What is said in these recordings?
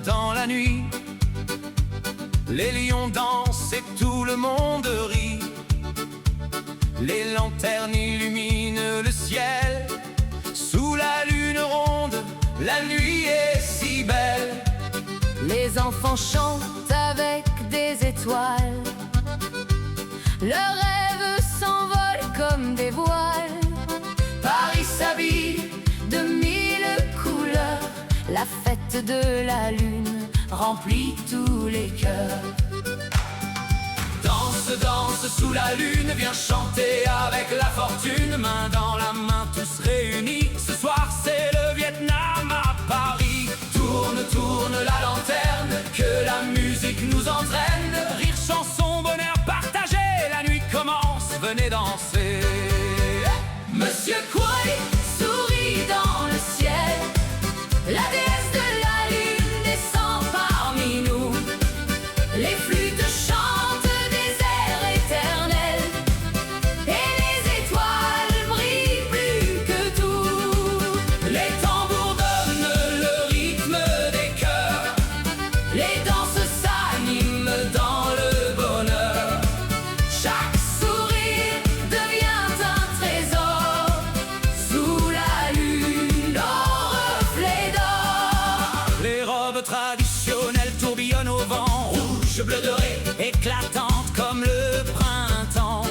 dans la nuit. Les lions dansent et tout le monde rit. Les lanternes illuminent le ciel. Sous la lune ronde, la nuit est si belle. Les enfants chantent avec des étoiles. Leurs rêves s'envolent comme des voiles. Paris s'habille de mille couleurs. La fête de la lune remplit tous les cœurs. Danse, danse sous la lune, viens chanter avec la fortune. Main dans la main, tous réunis. Ce soir c'est le Vietnam à Paris. Tourne, tourne la lanterne, que la musique nous entraîne. Rire, chanson, bonheur partagé, la nuit commence, venez danser. Monsieur Kouai sourit dans le ciel. La déesse de la lune descend parmi nous. Les flûtes chantent des airs éternels. Et les étoiles brillent plus que tout. Les tambours donnent le rythme des cœurs. Les danses s'animent dans le bonheur. Chaque sourire devient un trésor. Sous la lune au reflet d'or. Les robes traditionnelles tourbillonnent au vent. Rouge, bleu, doré, éclatantes comme le printemps.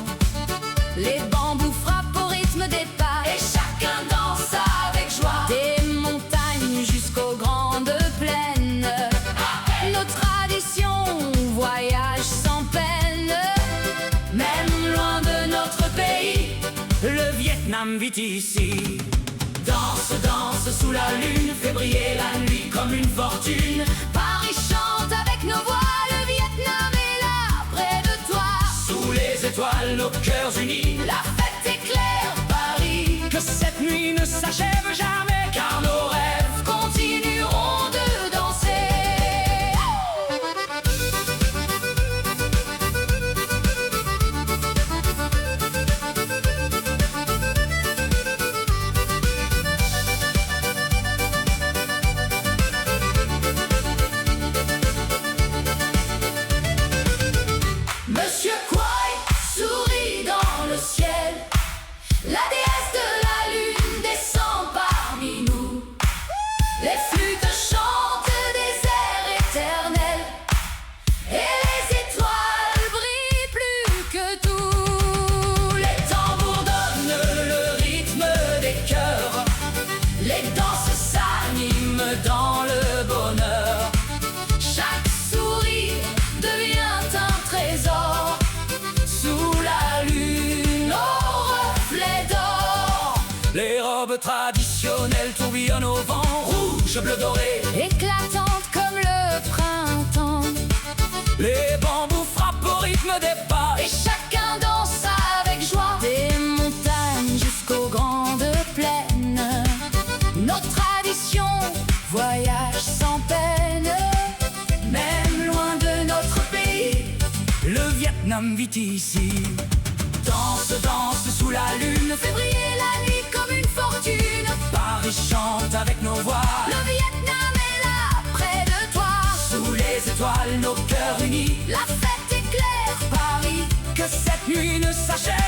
Les bambous frappent au rythme des pas. Et chacun danse avec joie. Des montagnes jusqu'aux grandes plaines. Nos traditions voyagent sans peine. Même loin de notre pays, Le Vietnam vit ici. danse, danse sous la lune. Fait briller la nuit comme une fortune. Paris chante avec nos voix. Le Vietnam est là, près de toi. Sous les étoiles, nos cœurs unis. La fête éclaire Paris. Que cette nuit ne s'achève jamais, car nos rêves Continueront de danser. Monsieur Kouai sourit dans le ciel. La déesse de la lune descend parmi nous. Les flûtes chantent des airs éternels. Et les étoiles brillent plus que tout. Les tambours donnent le rythme des cœurs. les danses s'animent dans le bonheur. Chaque sourire devient un trésor. Sous la lune au reflet d'or. Les robes traditionnelles tourbillonnent au vent. Rouge, bleu, doré. Éclatante comme le printemps. Les bambous frappent au rythme des pas. Et chacun danse avec joie. Des montagnes jusqu'aux grandes plaines. Nos traditions voyagent sans peine. Même loin de notre pays, Le Vietnam vit ici. danse, danse sous la lune. Fait briller la nuit comme une fortune. Paris chante avec nos voix. Le Vietnam est là, près de toi. Sous les étoiles, nos cœurs unis. La fête éclaire Paris. Que cette nuit ne s'achève